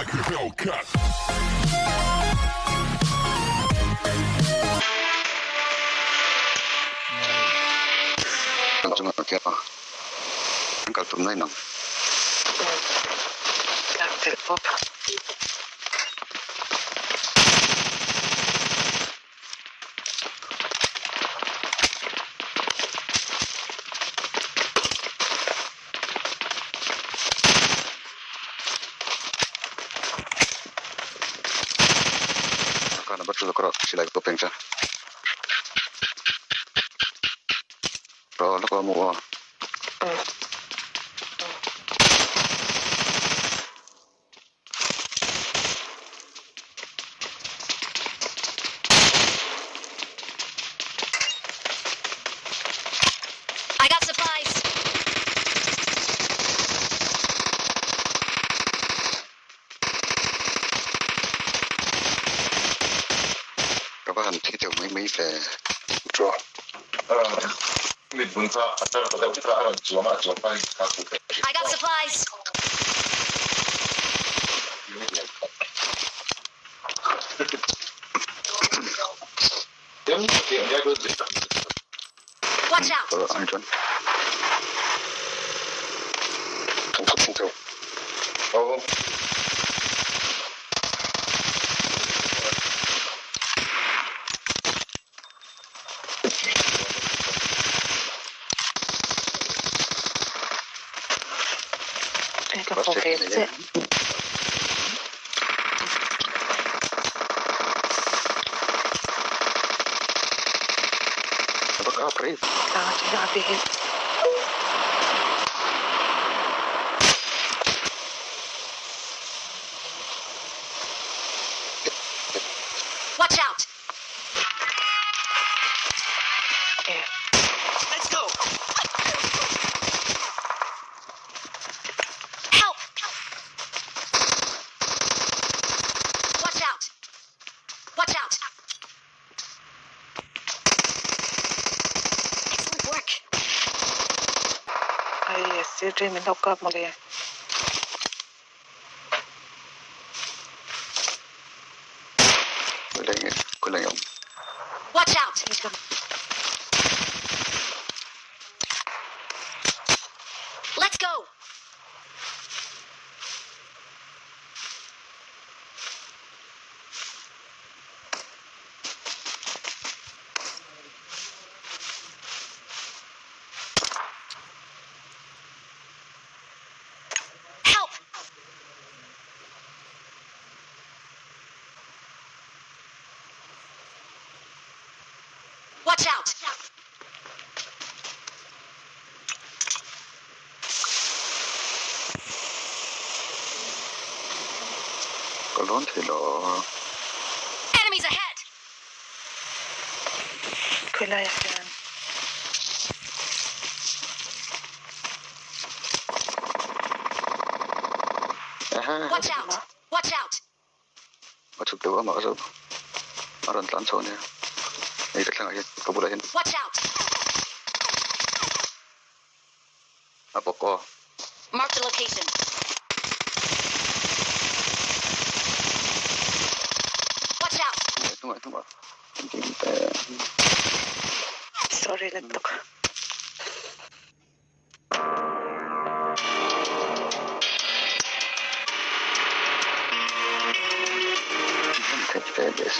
like a Hellcat. Langsung pakai apa? Angkat tunai nang. Cocktail pop. Karena betul kerap sila kopeng sa. Pro lo kamu. I got supplies. Kapan kita mai se. Draw. Mid bunta atara pada utara aran juama pai kaku ke. I got supplies. Dia go zita. Watch out. Kalau anjuan. Tunggu. Oh. Eka potente. Apa kau pray? Sangat sinabihin. Watch out. Eh, Let's go. Help. Watch out. Watch out. Excellent work. ay yes, dream nokap mo le. Kulang yung. Watch out. Eka Let's go. Help. Watch out. Kalon sila. Enemies ahead. kulay yan. Watch out. Watch out. Masuk dewa masuk. Maran lanso niya. Ikat lang ayan. Kabulahin. Watch out. Apa ko? Mark the location. Watch out. Ito nga. Hindi. Sorry lang to. Catch this.